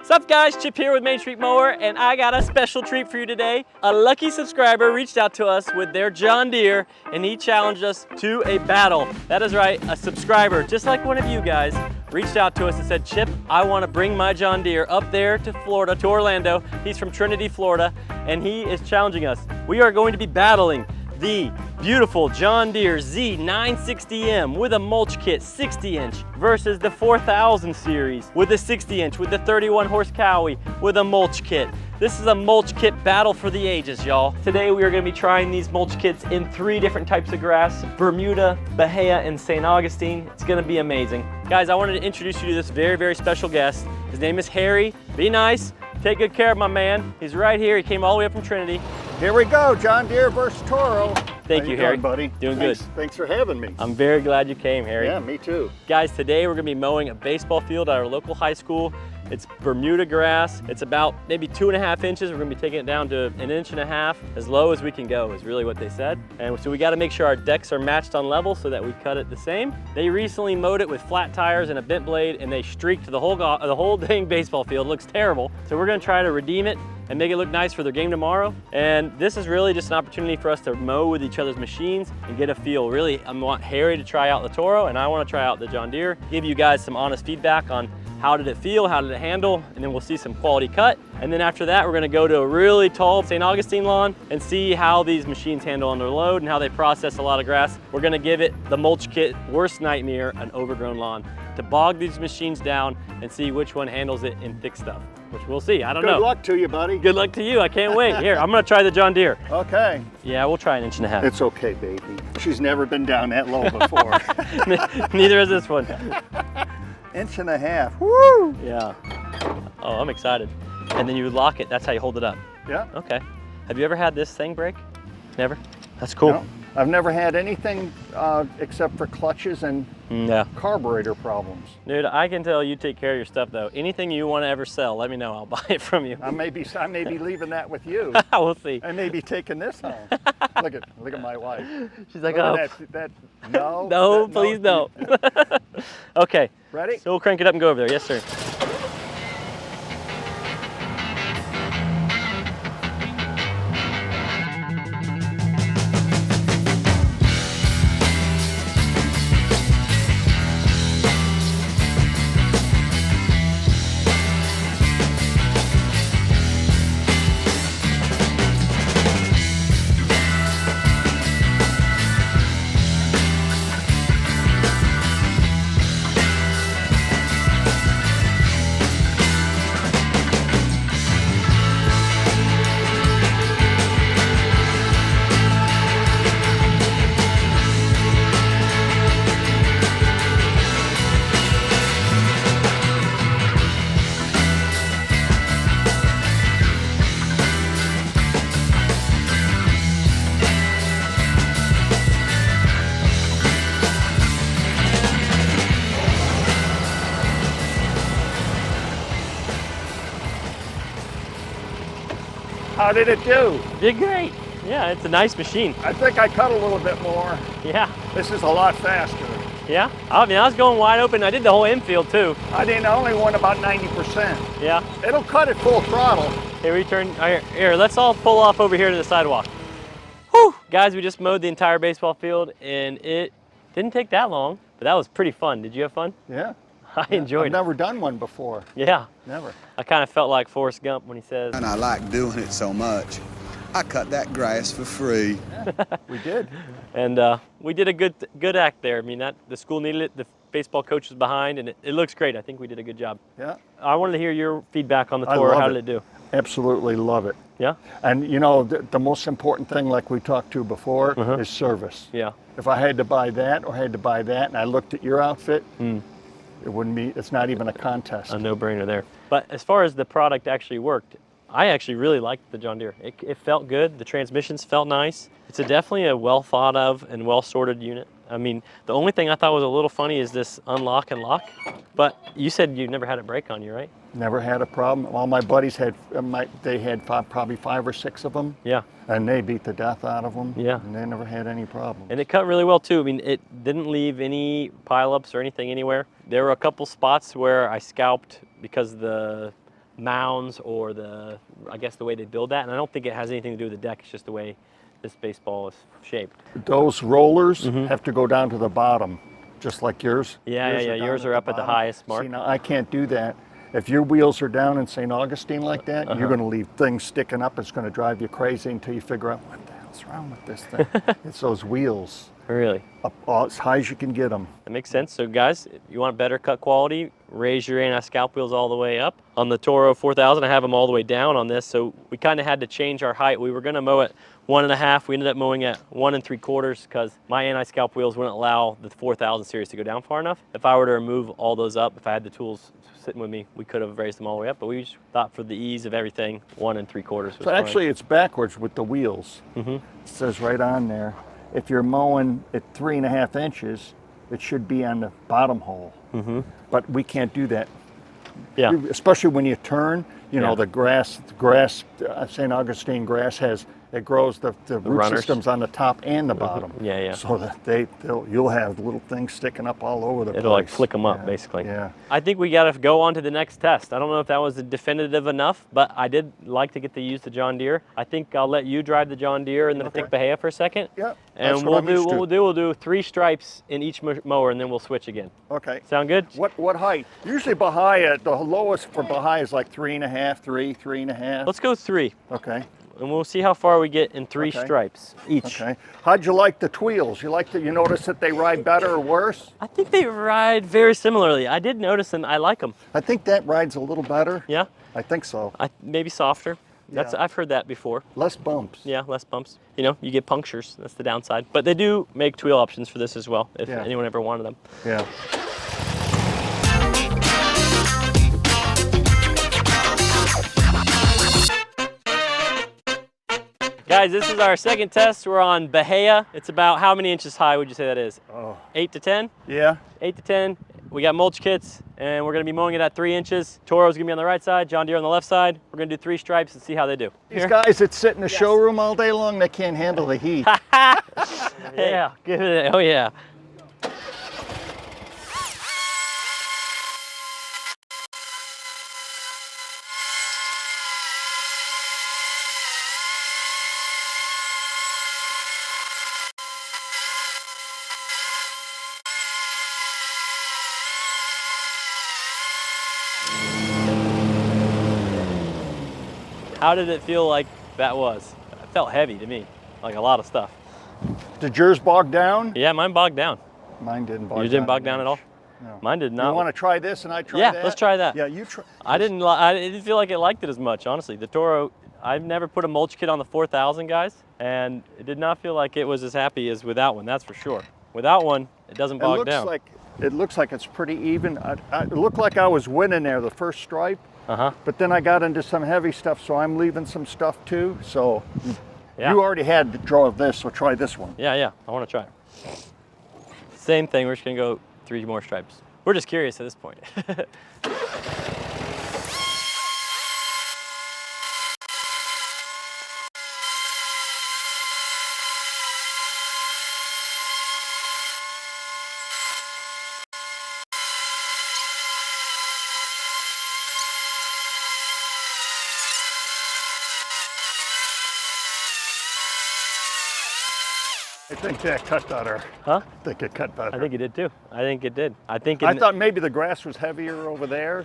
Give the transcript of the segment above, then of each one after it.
Sup guys, Chip here with Main Street Mower, and I got a special treat for you today. A lucky subscriber reached out to us with their John Deere, and he challenged us to a battle. That is right, a subscriber, just like one of you guys, reached out to us and said, Chip, I want to bring my John Deere up there to Florida, to Orlando. He's from Trinity, Florida, and he is challenging us. We are going to be battling the beautiful John Deere Z960M with a mulch kit 60-inch versus the 4000 series with the 60-inch with the 31 horse Cowie with a mulch kit. This is a mulch kit battle for the ages, y'all. Today we are going to be trying these mulch kits in 3 different types of grass: Bermuda, Bahia, and St. Augustine. It's going to be amazing. Guys, I wanted to introduce you to this very, very special guest. His name is Harry. Be nice. Take good care of my man. He's right here. He came all the way up from Trinity. Here we go, John Deere versus Toro. Thank you, Harry. Doing, buddy? Doing Thanks. good. Thanks for having me. I'm very glad you came, Harry. Yeah, me too. Guys, today we're gonna be mowing a baseball field at our local high school. It's Bermuda grass. It's about maybe 2.5 inches. We're gonna be taking it down to 1.5 inches. As low as we can go is really what they said. And so we gotta make sure our decks are matched on level so that we cut it the same. They recently mowed it with flat tires and a bent blade, and they streaked the whole dang baseball field. It looks terrible. So we're gonna try to redeem it and make it look nice for their game tomorrow. And this is really just an opportunity for us to mow with each other's machines and get a feel. Really, I want Harry to try out the Toro, and I want to try out the John Deere, give you guys some honest feedback on how did it feel, how did it handle, and then we'll see some quality cut. And then after that, we're gonna go to a really tall St. Augustine lawn and see how these machines handle under load and how they process a lot of grass. We're gonna give it the mulch kit worst nightmare, an overgrown lawn, to bog these machines down and see which one handles it in thick stuff, which we'll see, I don't know. Good luck to you, buddy. Good luck to you, I can't wait. Here, I'm gonna try the John Deere. Okay. Yeah, we'll try 1.5 inches. It's okay, baby. She's never been down that low before. Neither is this one. 1.5 inches. Woo! Yeah. Oh, I'm excited. And then you lock it, that's how you hold it up. Yeah. Okay. Have you ever had this thing break? Never? That's cool. No, I've never had anything except for clutches and carburetor problems. Dude, I can tell you take care of your stuff though. Anything you want to ever sell, let me know. I'll buy it from you. I may be leaving that with you. We'll see. I may be taking this home. look at my wife. She's like, look oh. No. No, please no. Okay. Ready? So we'll crank it up and go over there. Yes, sir. How did it do? Did great. Yeah, it's a nice machine. I think I cut a little bit more. Yeah. This is a lot faster. Yeah? I mean, I was going wide open. I did the whole infield too. I only went about 90%. Yeah. It'll cut at full throttle. Here we turn, here, let's all pull off over here to the sidewalk. Whew! Guys, we just mowed the entire baseball field and it didn't take that long, but that was pretty fun. Did you have fun? Yeah. I enjoyed it. I've never done one before. Yeah. Never. I kind of felt like Forrest Gump when he says, and I like doing it so much. I cut that grass for free. Yeah, we did. And we did a good act there. I mean, the school needed it. The baseball coach was behind, and it looks great. I think we did a good job. Yeah. I wanted to hear your feedback on the Toro. How did it do? Absolutely love it. Yeah? And you know, the most important thing, like we talked to before, is service. Yeah. If I had to buy that or had to buy that, and I looked at your outfit, it wouldn't be, it's not even a contest. A no-brainer there. But as far as the product actually worked, I actually really liked the John Deere. It felt good. The transmissions felt nice. It's definitely a well thought of and well sorted unit. I mean, the only thing I thought was a little funny is this unlock and lock. But you said you never had it break on you, right? Never had a problem. All my buddies had, they had probably 5 or 6 of them. Yeah. And they beat the death out of them. Yeah. And they never had any problems. And it cut really well too. I mean, it didn't leave any pileups or anything anywhere. There were a couple spots where I scalped because the mounds or the, I guess the way they build that. And I don't think it has anything to do with the deck. It's just the way this baseball is shaped. Those rollers have to go down to the bottom, just like yours. Yeah, yours are up at the highest mark. See, now I can't do that. If your wheels are down in St. Augustine like that, you're going to leave things sticking up. It's going to drive you crazy until you figure out what the hell's wrong with this thing. It's those wheels. Really? Up as high as you can get them. That makes sense. So guys, if you want better cut quality, raise your anti-scalp wheels all the way up. On the TORO 4000, I have them all the way down on this, so we kind of had to change our height. We were going to mow at 1.5. We ended up mowing at 1 3/4 because my anti-scalp wheels wouldn't allow the 4000 series to go down far enough. If I were to remove all those up, if I had the tools sitting with me, we could have raised them all the way up, but we just thought for the ease of everything, 1 3/4 was So actually it's backwards with the wheels. It says right on there, if you're mowing at 3.5 inches, it should be on the bottom hole. But we can't do that. Yeah. Especially when you turn, you know, the grass, St. Augustine grass it grows the root runners. systems on the top and the bottom. Yeah. So that you'll have little things sticking up all over the place. It'll like flick them up, basically. Yeah. I think we got to go on to the next test. I don't know if that was definitive enough, but I did like to get to use the John Deere. I think I'll let you drive the John Deere and then pick Bahia for a second. Yeah. And we'll do 3 stripes in each mower, and then we'll switch again. Okay. Sound good? What height? Usually Bahia, the lowest for Bahia is like 3.5, 3.5. Let's go 3. Okay. And we'll see how far we get in 3 stripes each. Okay. How'd you like the wheels? You notice that they ride better or worse? I think they ride very similarly. I did notice them. I like them. I think that rides a little better. Yeah? I think so. Maybe softer. I've heard that before. Less bumps. Yeah, less bumps. You know, you get punctures. That's the downside. But they do make wheel options for this as well, if anyone ever wanted them. Yeah. Guys, this is our second test. We're on Bahia. It's about how many inches high would you say that is? 8 to 10? Yeah. 8 to 10. We got mulch kits, and we're gonna be mowing it at 3 inches. Toro's gonna be on the right side, John Deere on the left side. We're gonna do 3 stripes and see how they do. These guys that sit in the showroom all day long, they can't handle the heat. Yeah, give it. Oh yeah. How did it feel like that was? It felt heavy to me, like a lot of stuff. Did yours bog down? Yeah, mine bogged down. Mine didn't bog down. You didn't bog down at all? No. Mine did not. You want to try this and I try that? Yeah, let's try that. Yeah, you try. I didn't feel like it liked it as much, honestly. The Toro, I've never put a mulch kit on the 4000, guys, and it did not feel like it was as happy as without one, that's for sure. Without one, it doesn't bog down. It looks like it's pretty even. It looked like I was winning there the first stripe. But then I got into some heavy stuff, so I'm leaving some stuff too. So you already had the draw of this, so try this one. Yeah, I want to try it. Same thing, we're just gonna go 3 more stripes. We're just curious at this point. I think that cut better. Huh? I think it cut better. I think it did too. I think it did. I thought maybe the grass was heavier over there.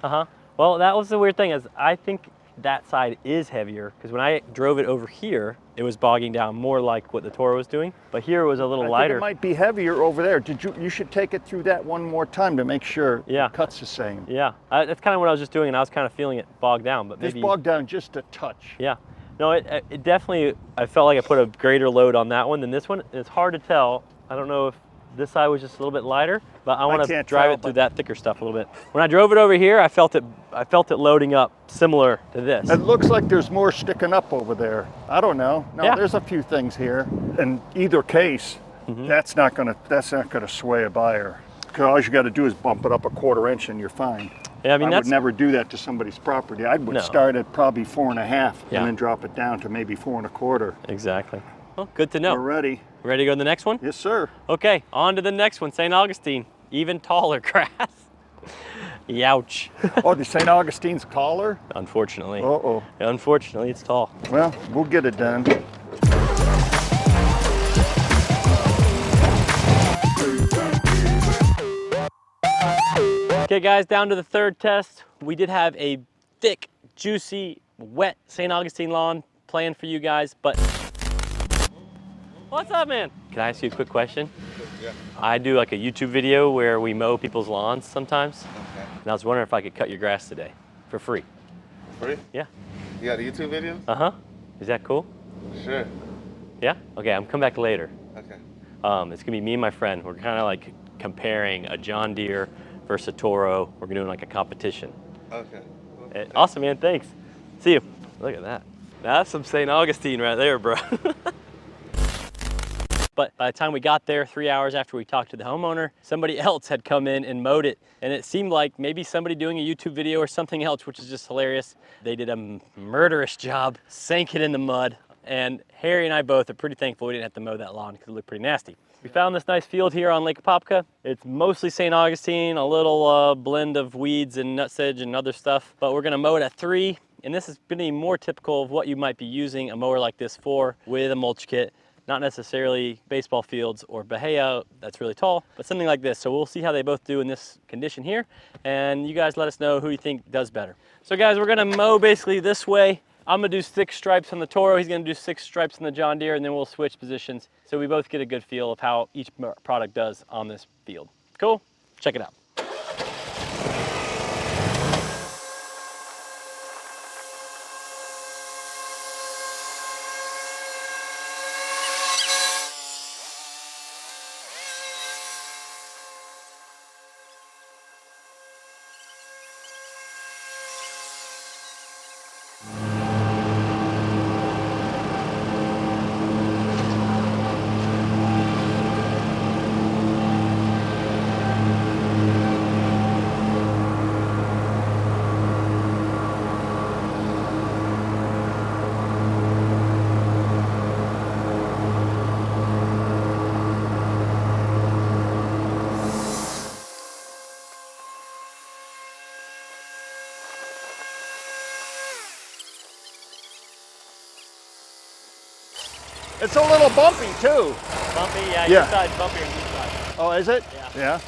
Well, that was the weird thing, is I think that side is heavier, because when I drove it over here, it was bogging down more like what the Toro was doing, but here it was a little lighter. Think it might be heavier over there. You should take it through that one more time to make sure the cut's the same. Yeah, that's kind of what I was just doing, and I was kind of feeling it bog down, but maybe. It's bogged down just a touch. Yeah. No, it definitely, I felt like I put a greater load on that one than this one. It's hard to tell. I don't know if this side was just a little bit lighter, but I want to drive it through that thicker stuff a little bit. When I drove it over here, I felt it loading up similar to this. It looks like there's more sticking up over there. I don't know. No, there's a few things here. In either case, that's not gonna sway a buyer. Because all you got to do is bump it up a 1/4 inch and you're fine. Yeah, I mean, I would never do that to somebody's property. I would start at probably 4.5 and then drop it down to maybe 4 1/4. Exactly. Well, good to know. We're ready. Ready to go to the next one? Yes, sir. Okay, on to the next one, St. Augustine. Even taller grass. Youch. Oh, the St. Augustine's collar? Unfortunately. Uh-oh. Unfortunately, it's tall. Well, we'll get it done. Okay guys, down to the third test. We did have a thick, juicy, wet St. Augustine lawn planned for you guys, but what's up, man? Can I ask you a quick question? Yeah. I do like a YouTube video where we mow people's lawns sometimes. Okay. And I was wondering if I could cut your grass today for free. Free? Yeah. You got a YouTube video? Uh-huh. Is that cool? Sure. Yeah? Okay, I'm coming back later. Okay. It's gonna be me and my friend. We're kind of like comparing a John Deere versus a TORO. We're doing like a competition. Okay. Awesome, man, thanks. See you. Look at that. That's some St. Augustine right there, bro. But by the time we got there, 3 hours after we talked to the homeowner, somebody else had come in and mowed it. And it seemed like maybe somebody doing a YouTube video or something else, which is just hilarious. They did a murderous job, sank it in the mud. And Harry and I both are pretty thankful we didn't have to mow that lawn because it looked pretty nasty. We found this nice field here on Lake Apopka. It's mostly St. Augustine, a little blend of weeds and nutsedge and other stuff. But we're gonna mow it at 3. And this is gonna be more typical of what you might be using a mower like this for with a mulch kit. Not necessarily baseball fields or Bahia, that's really tall, but something like this. So we'll see how they both do in this condition here. And you guys let us know who you think does better. So guys, we're gonna mow basically this way. I'm gonna do 6 stripes on the TORO, he's gonna do 6 stripes on the John Deere, and then we'll switch positions so we both get a good feel of how each product does on this field. Cool? Check it out. It's a little bumpy too. Bumpy, yeah, Yeah. your side's bumpier than your side. Oh, is it? Yeah. Yeah.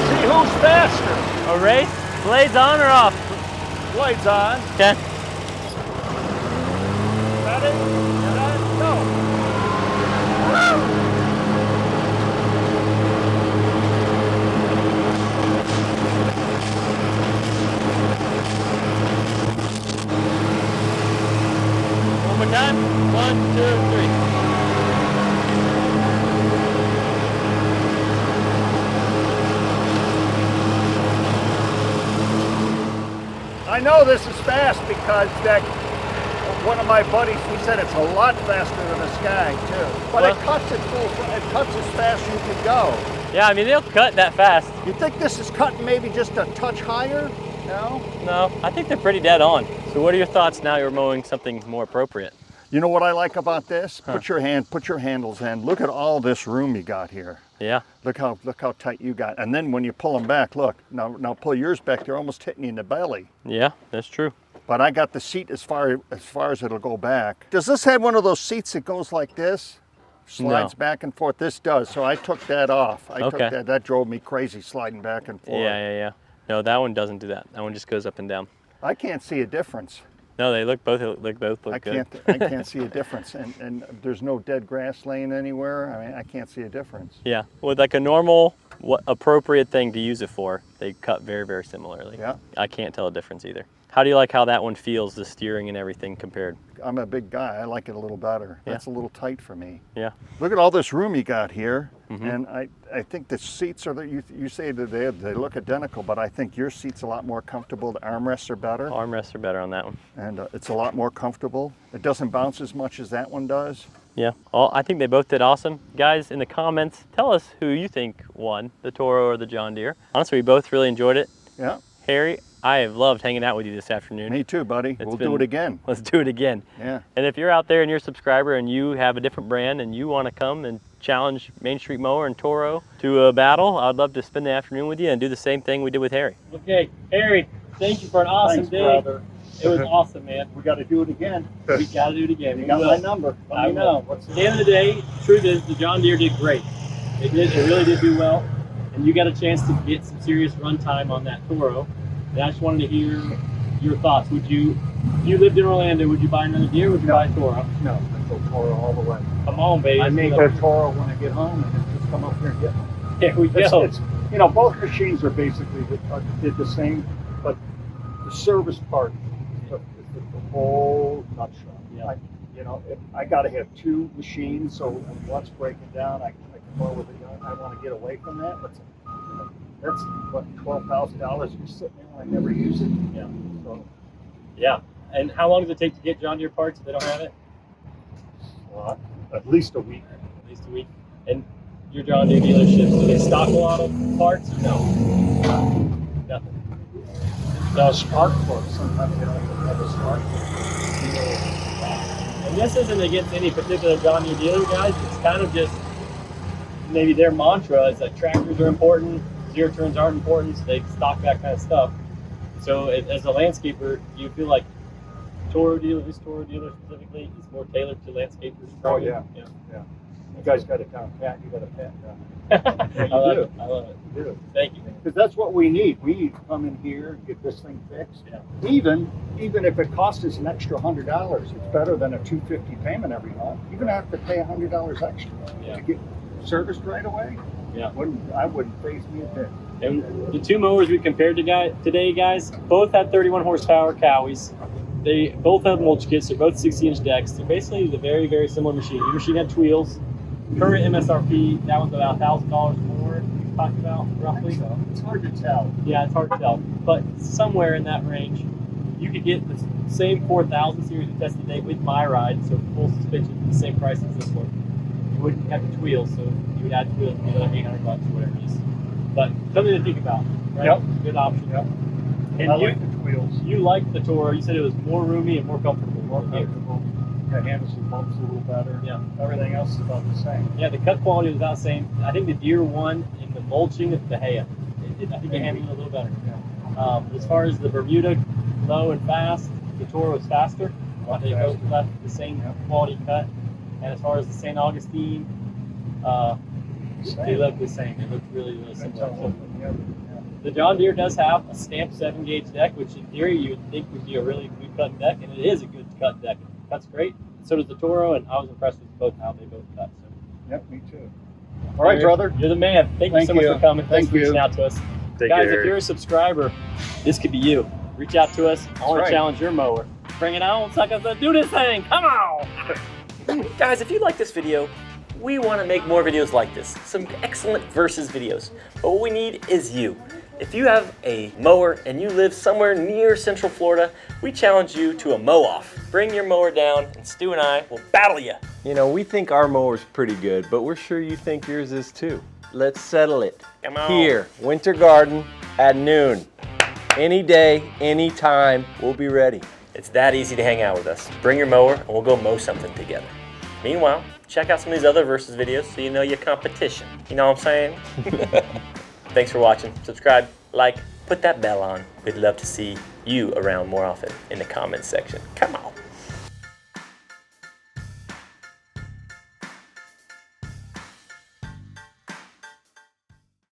See who's faster. A race? Blades on or off? Blades on. Okay. Ready? Set, go. One more time. 1, 2, 3. I know this is fast because that one of my buddies, he said it's a lot faster than a Sky too. But Well, it cuts it full, it cuts as fast as you can go. Yeah, I mean, they'll cut that fast. You think this is cutting maybe just a touch higher? No? No, I think they're pretty dead on. So what are your thoughts now you're mowing something more appropriate? You know what I like about this? Put your handles in. Look at all this room you got here. Yeah. Look how tight you got. And then when you pull them back, look, now pull yours back, they're almost hitting you in the belly. Yeah, that's true. But I got the seat as far as it'll go back. Does this have one of those seats that goes like this? Slides No. back and forth. This does. So I took that off. I Okay. took that. That drove me crazy sliding back and forth. Yeah. No, that one doesn't do that. That one just goes up and down. I can't see a difference. No, they look both look good. I can't see a difference. And there's no dead grass laying anywhere. I mean, I can't see a difference. Yeah, with like a normal, appropriate thing to use it for, they cut very, very similarly. Yeah. I can't tell a difference either. How do you like how that one feels, the steering and everything compared? I'm a big guy. I like it a little better. Yeah. That's a little tight for me. Yeah. Look at all this room you got here. And I think the seats are, you say that they look identical, but I think your seat's a lot more comfortable. The armrests are better. Armrests are better on that one. And it's a lot more comfortable. It doesn't bounce as much as that one does. Yeah, well, I think they both did awesome. Guys, in the comments, tell us who you think won, the Toro or the John Deere. Honestly, we both really enjoyed it. Yeah. Harry, I have loved hanging out with you this afternoon. Me too, buddy. We'll do it again. Let's do it again. Yeah. And if you're out there and you're a subscriber and you have a different brand and you want to come and challenge Main Street Mower and Toro to a battle, I'd love to spend the afternoon with you and do the same thing we did with Harry. Okay, Harry, thank you for an awesome day. Brother. It was awesome, man. We got to do it again. We got to do it again. You got my number. I know. At the end of the day, truth is, the John Deere did great. It really did do well. And you got a chance to get some serious run time on that Toro. And I just wanted to hear your thoughts. Would you, if you lived in Orlando, would you buy another Deere or would you buy a Toro? No, I go Toro all the way. Come on, baby. I may go Toro when I get home and just come up here and get one. Here we go. It's, you know, both machines are basically did the same, but the service part is the whole nutshell. Yeah. You know, I got to have two machines, so when one's breaking down, I can mow with it. I want to get away from that. But that's what, $12,000 you're sitting there when I never use it. Yeah. So, Yeah. And how long does it take to get John Deere parts if they don't have it? at least a week. At least a week. And your John Deere dealerships, do they stock a lot of parts? No. Nothing. The spark plugs, sometimes they don't even have a spark plug. And this isn't against any particular John Deere dealer, guys. It's kind of just maybe their mantra is that tractors are important, zero turns aren't important, so they stock that kind of stuff. So as a landscaper, do you feel like this Toro dealer specifically is more tailored to landscapers? Oh, yeah. Yeah. You guys got it down pat. You got a pat down. I love it. I love it. You do. Thank you. Because that's what we need. We need to come in here and get this thing fixed. Yeah. Even if it costs us an extra $100, it's better than a $250 payment every month. You're gonna have to pay $100 extra to get serviced right away. Yeah. I wouldn't faze me a bit. And the two mowers we compared today, guys, both had 31 horsepower Cowies. They both have mulch kits. They're both 60-inch decks. They're basically the very, very similar machine. Your machine had wheels. Current MSRP, that one's about $1,000 more. We talked about roughly. So. It's hard to tell. Yeah, it's hard to tell, but somewhere in that range, you could get the same 4000 series we tested today with my ride, so full suspension for the same price as this one. You wouldn't have the wheels, so you would add wheels for another $800 or whatever it is. But something to think about, right? Yep. Good option. Yep. And I like the wheels. You liked the Toro. You said it was more roomy and more comfortable. More comfortable. It handles the bumps a little better. Yeah. Everything else is about the same. Yeah, the cut quality was about the same. I think the Deere won in the mulching at Bahia. I think they handled it a little better. Yeah. As far as the Bermuda, low and fast, the Toro was faster. They both left the same quality cut. And as far as the St. Augustine, they look the same. They look really, really similar. So the John Deere does have a stamped 7-gauge deck, which in theory you would think would be a really good cut deck, and it is a good cut deck. It cuts great. So does the Toro, and I was impressed with both how they both cut. So. Yep, me too. All right, brother. You're the man. Thank you so much for coming. Thanks for reaching out to us. Guys, if you're a subscriber, this could be you. Reach out to us. I want to challenge your mower. Bring it on, suckers. Let's do this thing. Come on. Guys, if you like this video, we want to make more videos like this. Some excellent versus videos. But what we need is you. If you have a mower and you live somewhere near Central Florida, we challenge you to a mow-off. Bring your mower down and Stu and I will battle you. You know, we think our mower's pretty good, but we're sure you think yours is too. Let's settle it. Come on. Here, Winter Garden at noon. Any day, any time, we'll be ready. It's that easy to hang out with us. Bring your mower and we'll go mow something together. Meanwhile, check out some of these other versus videos so you know your competition. You know what I'm saying? Thanks for watching. Subscribe, like, put that bell on. We'd love to see you around more often in the comments section. Come on.